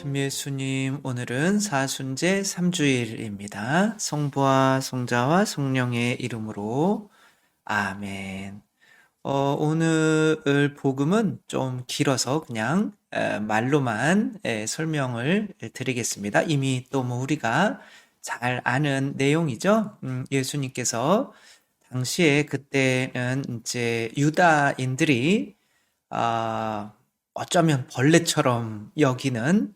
참 예수님, 오늘은 사순제 3주일입니다. 성부와 성자와 성령의 이름으로 아멘. 오늘 복음은 좀 길어서 그냥 말로만 설명을 드리겠습니다. 이미 또 뭐 우리가 잘 아는 내용이죠. 예수님께서 당시에 그때는 이제 유다인들이 어쩌면 벌레처럼 여기는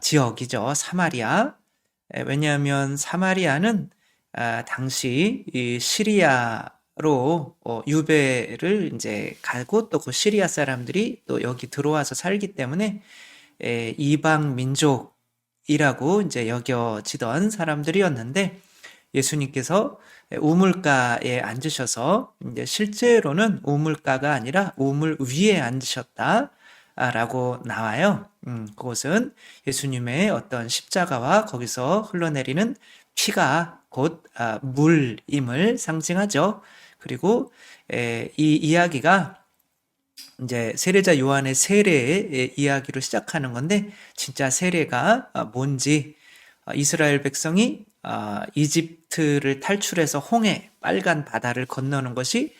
지역이죠. 사마리아. 왜냐하면 사마리아는 당시 이 시리아로 유배를 이제 가고 또 그 시리아 사람들이 또 여기 들어와서 살기 때문에 이방 민족이라고 이제 여겨지던 사람들이었는데 예수님께서 우물가에 앉으셔서 이제 실제로는 우물가가 아니라 우물 위에 앉으셨다. 라고 나와요. 그것은 예수님의 어떤 십자가와 거기서 흘러내리는 피가 곧 물임을 상징하죠. 그리고 이 이야기가 이제 세례자 요한의 세례의 이야기로 시작하는 건데 진짜 세례가 뭔지 이스라엘 백성이 이집트를 탈출해서 홍해 빨간 바다를 건너는 것이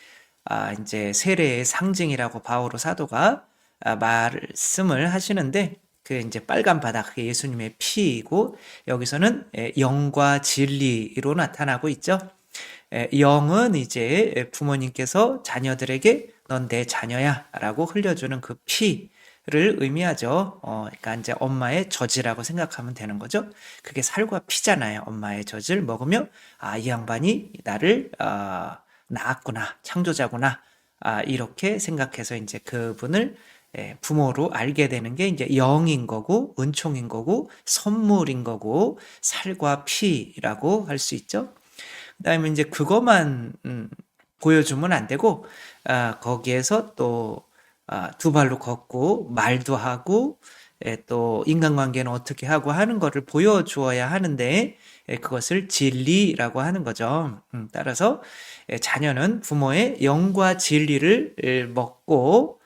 이제 세례의 상징이라고 바오로 사도가 말씀을 하시는데 그 이제 빨간 바다 그게 예수님의 피이고 여기서는 영과 진리로 나타나고 있죠. 영은 이제 부모님께서 자녀들에게 넌 내 자녀야라고 흘려주는 그 피를 의미하죠. 그러니까 이제 엄마의 젖이라고 생각하면 되는 거죠. 그게 살과 피잖아요. 엄마의 젖을 먹으며 이 양반이 나를 낳았구나, 창조자구나. 이렇게 생각해서 이제 그분을 부모로 알게 되는 게 이제 영인 거고 은총인 거고 선물인 거고 살과 피라고 할 수 있죠. 그다음에 이제 그것만 보여주면 안 되고 거기에서 또 두 발로 걷고 말도 하고 또 인간관계는 어떻게 하고 하는 거를 보여주어야 하는데 그것을 진리라고 하는 거죠. 따라서 자녀는 부모의 영과 진리를 먹고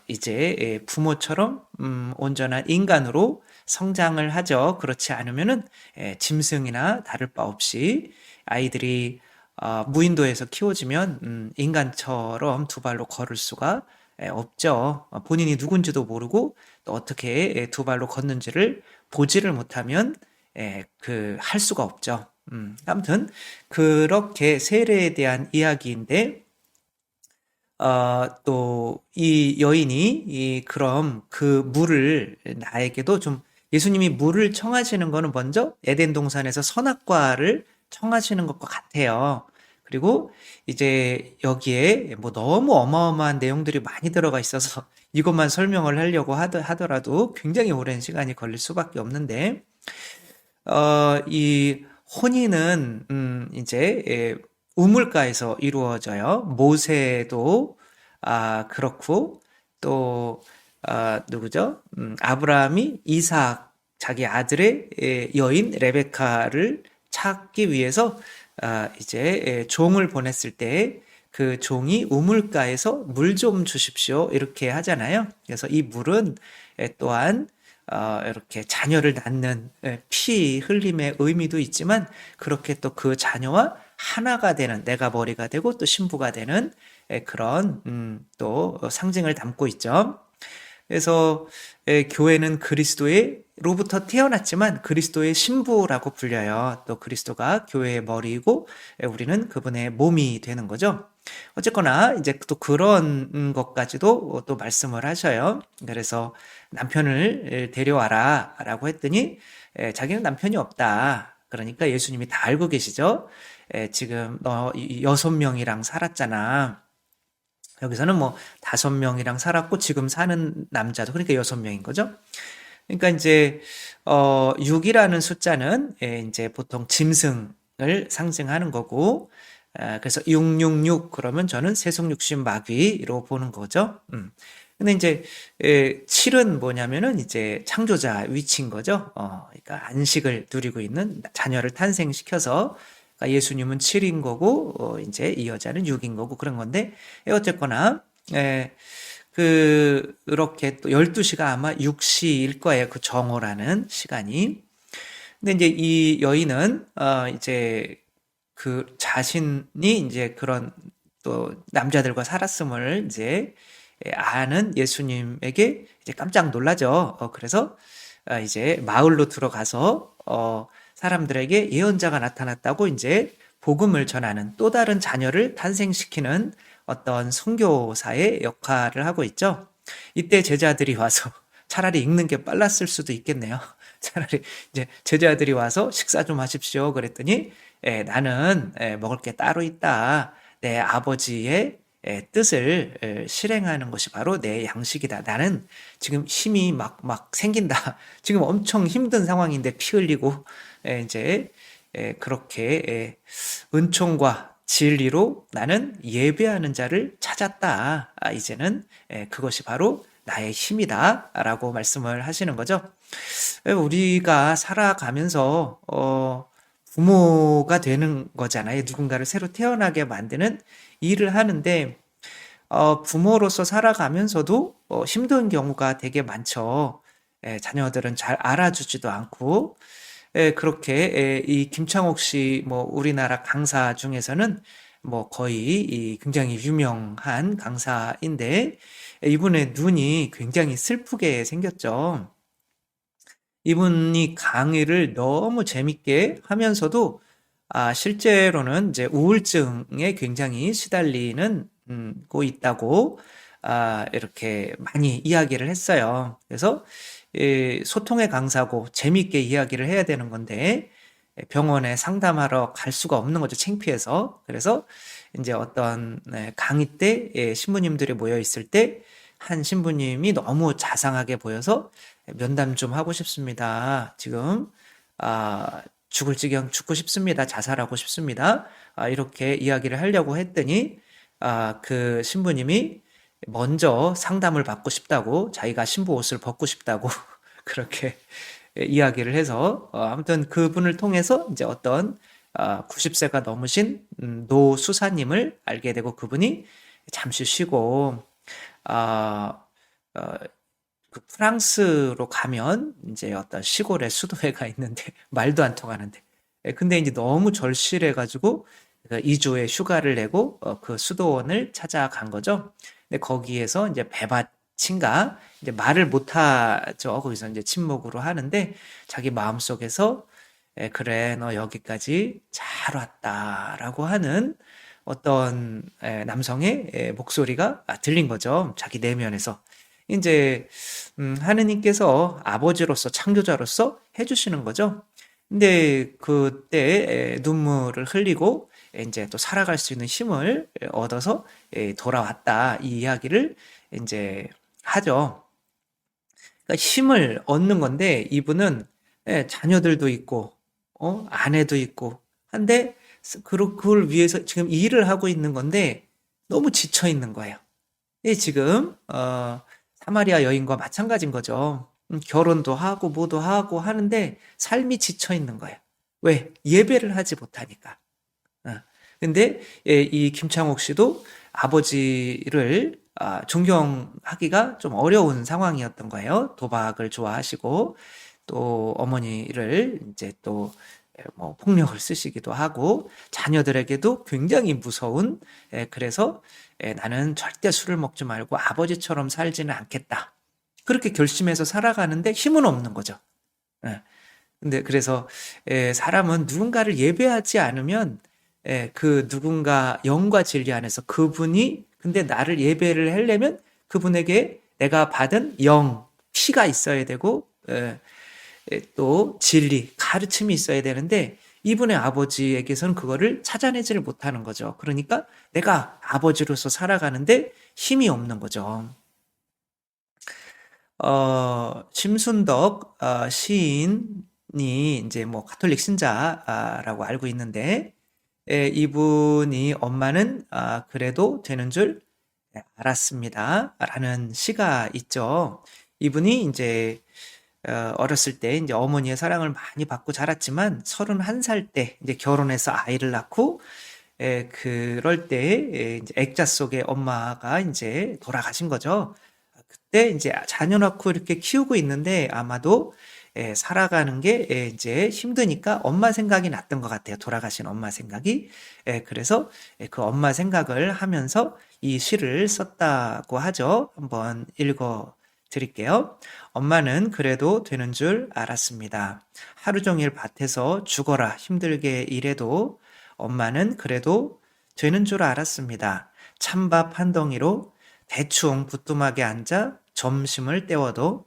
이제 부모처럼 온전한 인간으로 성장을 하죠. 그렇지 않으면은 짐승이나 다를 바 없이 아이들이 무인도에서 키워지면 인간처럼 두 발로 걸을 수가 없죠. 본인이 누군지도 모르고 또 어떻게 두 발로 걷는지를 보지를 못하면 할 수가 없죠. 아무튼 그렇게 세례에 대한 이야기인데 또 이 여인이 그럼 그 물을 나에게도 좀 예수님이 물을 청하시는 거는 먼저 에덴 동산에서 선악과를 청하시는 것과 같아요. 그리고 이제 여기에 뭐 너무 어마어마한 내용들이 많이 들어가 있어서 이것만 설명을 하려고 하더라도 굉장히 오랜 시간이 걸릴 수밖에 없는데, 이 혼인은, 이제, 우물가에서 이루어져요. 모세도, 그렇고, 또, 누구죠? 아브라함이 이삭, 자기 아들의 여인 레베카를 찾기 위해서 이제 종을 보냈을 때 그 종이 우물가에서 물 좀 주십시오 이렇게 하잖아요. 그래서 이 물은 또한 이렇게 자녀를 낳는 피 흘림의 의미도 있지만 그렇게 또 그 자녀와 하나가 되는 내가 머리가 되고 또 신부가 되는 그런 또 상징을 담고 있죠. 그래서 교회는 그리스도로부터 태어났지만 그리스도의 신부라고 불려요. 또 그리스도가 교회의 머리이고 우리는 그분의 몸이 되는 거죠. 어쨌거나 이제 또 그런 것까지도 또 말씀을 하셔요. 그래서 남편을 데려와라 라고 했더니 자기는 남편이 없다. 그러니까 예수님이 다 알고 계시죠. 지금 너 6명이랑 살았잖아. 여기서는 뭐 5명이랑 살았고 지금 사는 남자도 그러니까 6명인 거죠. 그러니까 이제 6이라는 숫자는 이제 보통 짐승을 상징하는 거고 그래서 666 그러면 저는 세속육신 마귀로 보는 거죠. 근데 이제 7은 뭐냐면은 이제 창조자 위치인 거죠. 그러니까 안식을 누리고 있는 자녀를 탄생시켜서 그러니까 예수님은 7인 거고 이제 이 여자는 6인 거고 그런 건데 어쨌거나 그렇게 또 12시가 아마 6시일 거예요. 그 정오라는 시간이. 근데 이제 이 여인은, 이제 그 자신이 이제 그런 또 남자들과 살았음을 이제 아는 예수님에게 이제 깜짝 놀라죠. 그래서 이제 마을로 들어가서 사람들에게 예언자가 나타났다고 이제 복음을 전하는 또 다른 자녀를 탄생시키는 어떤 선교사의 역할을 하고 있죠. 이때 제자들이 와서 차라리 읽는 게 빨랐을 수도 있겠네요. 차라리 이제 제자들이 와서 식사 좀 하십시오. 그랬더니 나는 먹을 게 따로 있다. 내 아버지의 뜻을 실행하는 것이 바로 내 양식이다. 나는 지금 힘이 막 생긴다. 지금 엄청 힘든 상황인데 피 흘리고 이제 그렇게 은총과 진리로 나는 예배하는 자를 찾았다. 이제는 그것이 바로 나의 힘이다. 라고 말씀을 하시는 거죠. 우리가 살아가면서 부모가 되는 거잖아요. 누군가를 새로 태어나게 만드는 일을 하는데 부모로서 살아가면서도 힘든 경우가 되게 많죠. 자녀들은 잘 알아주지도 않고 그렇게 이 김창옥 씨 뭐 우리나라 강사 중에서는 뭐 거의 이 굉장히 유명한 강사인데 이분의 눈이 굉장히 슬프게 생겼죠. 이분이 강의를 너무 재밌게 하면서도 실제로는 이제 우울증에 굉장히 시달리는 고 있다고 이렇게 많이 이야기를 했어요. 그래서 소통의 강사고 재밌게 이야기를 해야 되는 건데 병원에 상담하러 갈 수가 없는 거죠. 창피해서. 그래서 이제 어떤 강의 때 신부님들이 모여 있을 때 한 신부님이 너무 자상하게 보여서 면담 좀 하고 싶습니다. 지금 죽을 지경 죽고 싶습니다. 자살하고 싶습니다. 이렇게 이야기를 하려고 했더니 그 신부님이 먼저 상담을 받고 싶다고 자기가 신부 옷을 벗고 싶다고 그렇게 이야기를 해서 아무튼 그분을 통해서 이제 어떤 90세가 넘으신 노 수사님을 알게 되고 그분이 잠시 쉬고 그 프랑스로 가면 이제 어떤 시골의 수도회가 있는데 말도 안 통하는데 근데 이제 너무 절실해가지고 2주의 휴가를 내고 그 수도원을 찾아간 거죠. 근데 거기에서 이제 배밭인가 이제 말을 못하죠. 거기서 이제 침묵으로 하는데 자기 마음속에서 그래 너 여기까지 잘 왔다라고 하는 어떤 남성의 목소리가 들린 거죠. 자기 내면에서. 이제 하느님께서 아버지로서 창조자로서 해주시는 거죠. 근데 그때 눈물을 흘리고 이제 또 살아갈 수 있는 힘을 얻어서 돌아왔다 이 이야기를 이제 하죠. 그러니까 힘을 얻는 건데 이분은 자녀들도 있고 아내도 있고 한데 그걸 위해서 지금 일을 하고 있는 건데 너무 지쳐 있는 거예요. 지금 사마리아 여인과 마찬가지인 거죠. 결혼도 하고 뭐도 하고 하는데 삶이 지쳐 있는 거예요. 왜? 예배를 하지 못하니까. 근데 이 김창옥 씨도 아버지를 존경하기가 좀 어려운 상황이었던 거예요. 도박을 좋아하시고 또 어머니를 이제 또 뭐 폭력을 쓰시기도 하고 자녀들에게도 굉장히 무서운 그래서 나는 절대 술을 먹지 말고 아버지처럼 살지는 않겠다. 그렇게 결심해서 살아가는데 힘은 없는 거죠. 근데 그래서 사람은 누군가를 예배하지 않으면 그 누군가 영과 진리 안에서 그분이 근데 나를 예배를 하려면 그분에게 내가 받은 영, 피가 있어야 되고 또 진리, 가르침이 있어야 되는데 이분의 아버지에게서는 그거를 찾아내지를 못하는 거죠. 그러니까 내가 아버지로서 살아가는데 힘이 없는 거죠. 심순덕 시인이 이제 뭐 가톨릭 신자라고 알고 있는데 이분이 엄마는 그래도 되는 줄 알았습니다. 라는 시가 있죠. 이분이 이제 어렸을 때 이제 어머니의 사랑을 많이 받고 자랐지만 31살 때 이제 결혼해서 아이를 낳고 그럴 때 이제 액자 속에 엄마가 이제 돌아가신 거죠. 그때 이제 자녀 낳고 이렇게 키우고 있는데 아마도 살아가는 게 이제 힘드니까 엄마 생각이 났던 것 같아요. 돌아가신 엄마 생각이. 그래서 그 엄마 생각을 하면서 이 시를 썼다고 하죠. 한번 읽어 드릴게요. 엄마는 그래도 되는 줄 알았습니다. 하루 종일 밭에서 죽어라 힘들게 일해도 엄마는 그래도 되는 줄 알았습니다. 찬밥 한 덩이로 대충 부뚜막에 앉아 점심을 때워도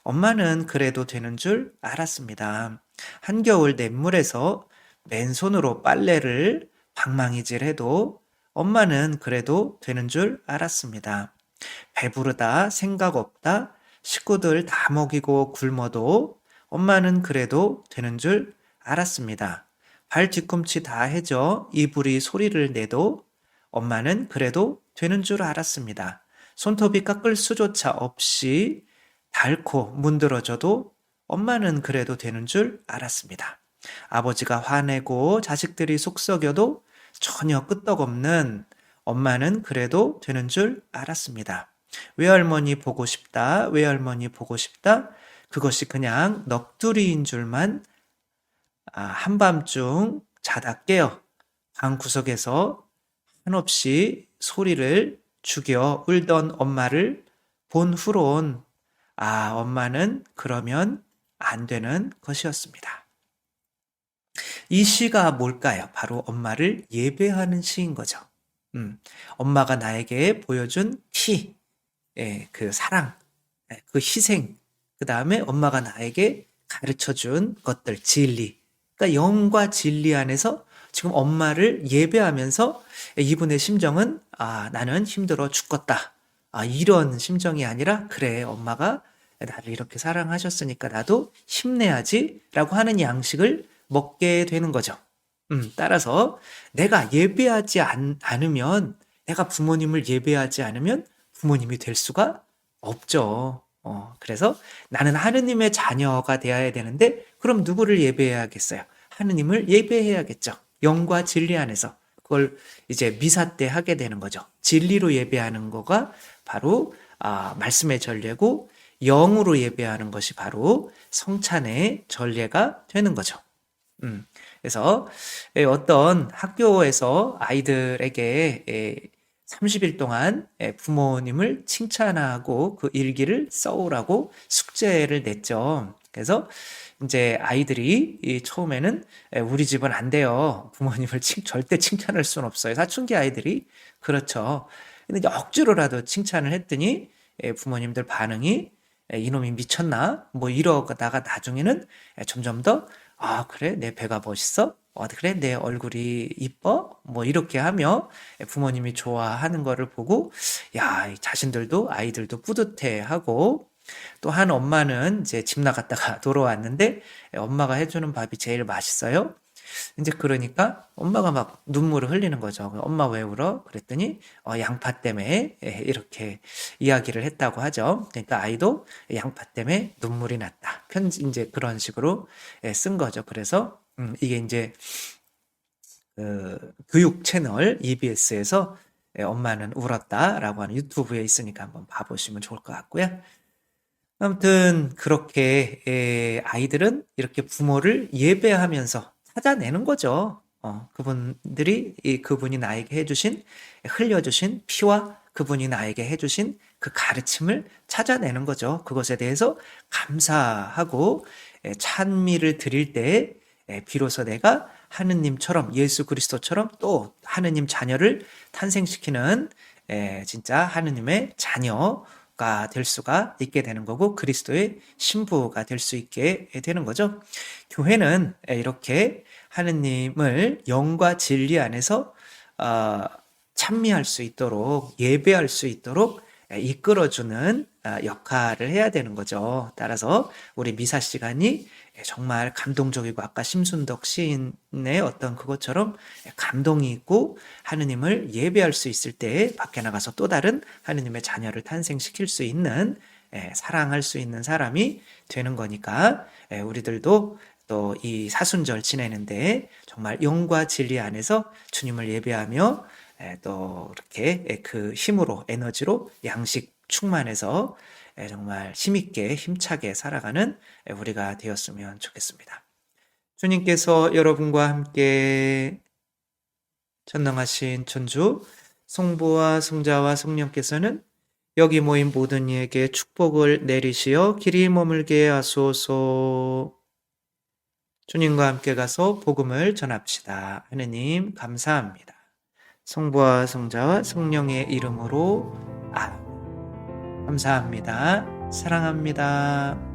엄마는 그래도 되는 줄 알았습니다. 한겨울 냇물에서 맨손으로 빨래를 방망이질해도 엄마는 그래도 되는 줄 알았습니다. 배부르다, 생각 없다, 식구들 다 먹이고 굶어도 엄마는 그래도 되는 줄 알았습니다. 발 뒤꿈치 다 해져 이불이 소리를 내도 엄마는 그래도 되는 줄 알았습니다. 손톱이 깎을 수조차 없이 닳고 문드러져도 엄마는 그래도 되는 줄 알았습니다. 아버지가 화내고 자식들이 속썩여도 전혀 끄떡없는 엄마는 그래도 되는 줄 알았습니다. 외할머니 보고 싶다, 외할머니 보고 싶다. 그것이 그냥 넋두리인 줄만 한밤중 자다 깨어 방구석에서 한없이 소리를 죽여 울던 엄마를 본 후론 엄마는 그러면 안 되는 것이었습니다. 이 시가 뭘까요? 바로 엄마를 예배하는 시인 거죠. 엄마가 나에게 보여준 키, 그 사랑, 그 희생, 그 다음에 엄마가 나에게 가르쳐 준 것들, 진리. 그러니까 영과 진리 안에서 지금 엄마를 예배하면서 이분의 심정은 나는 힘들어 죽겠다. 이런 심정이 아니라 그래 엄마가 나를 이렇게 사랑하셨으니까 나도 힘내야지 라고 하는 양식을 먹게 되는 거죠. 따라서 내가 예배하지 않으면 내가 부모님을 예배하지 않으면 부모님이 될 수가 없죠. 그래서 나는 하느님의 자녀가 되어야 되는데 그럼 누구를 예배해야겠어요? 하느님을 예배해야겠죠. 영과 진리 안에서 그걸 이제 미사 때 하게 되는 거죠. 진리로 예배하는 거가 바로 말씀의 전례고 영으로 예배하는 것이 바로 성찬의 전례가 되는 거죠. 그래서 어떤 학교에서 아이들에게 30일 동안 부모님을 칭찬하고 그 일기를 써오라고 숙제를 냈죠. 그래서 이제 아이들이 처음에는 우리 집은 안 돼요. 부모님을 절대 칭찬할 수는 없어요. 사춘기 아이들이 그렇죠. 근데 이제 억지로라도 칭찬을 했더니 부모님들 반응이 이놈이 미쳤나? 뭐 이러다가 나중에는 점점 더 그래? 내 배가 멋있어? 그래? 내 얼굴이 이뻐? 뭐 이렇게 하며 부모님이 좋아하는 거를 보고 야, 자신들도 아이들도 뿌듯해하고 또 한 엄마는 이제 집 나갔다가 돌아왔는데 엄마가 해주는 밥이 제일 맛있어요. 이제 그러니까 엄마가 막 눈물을 흘리는 거죠. 엄마 왜 울어? 그랬더니 양파 때문에 이렇게 이야기를 했다고 하죠. 그러니까 아이도 양파 때문에 눈물이 났다. 편지 이제 그런 식으로 쓴 거죠. 그래서 이게 이제 교육 채널 EBS에서 엄마는 울었다라고 하는 유튜브에 있으니까 한번 봐보시면 좋을 것 같고요. 아무튼 그렇게 아이들은 이렇게 부모를 예배하면서 찾아내는 거죠. 그분이 나에게 해주신, 흘려주신 피와 그분이 나에게 해주신 그 가르침을 찾아내는 거죠. 그것에 대해서 감사하고 찬미를 드릴 때 비로소 내가 하느님처럼 예수 그리스도처럼 또 하느님 자녀를 탄생시키는 진짜 하느님의 자녀가 될 수가 있게 되는 거고 그리스도의 신부가 될 수 있게 되는 거죠. 교회는 이렇게 하느님을 영과 진리 안에서 찬미할 수 있도록 예배할 수 있도록 이끌어주는 역할을 해야 되는 거죠. 따라서 우리 미사 시간이 정말 감동적이고 아까 심순덕 시인의 어떤 그것처럼 감동이 있고 하느님을 예배할 수 있을 때 밖에 나가서 또 다른 하느님의 자녀를 탄생시킬 수 있는 사랑할 수 있는 사람이 되는 거니까 우리들도 또 이 사순절 지내는데 정말 영과 진리 안에서 주님을 예배하며 또 이렇게 그 힘으로 에너지로 양식 충만해서 정말 힘있게 힘차게 살아가는 우리가 되었으면 좋겠습니다. 주님께서 여러분과 함께 전능하신 천주 성부와 성자와 성령께서는 여기 모인 모든 이에게 축복을 내리시어 길이 머물게 하소서. 주님과 함께 가서 복음을 전합시다. 하느님 감사합니다. 성부와 성자와 성령의 이름으로 감사합니다. 사랑합니다.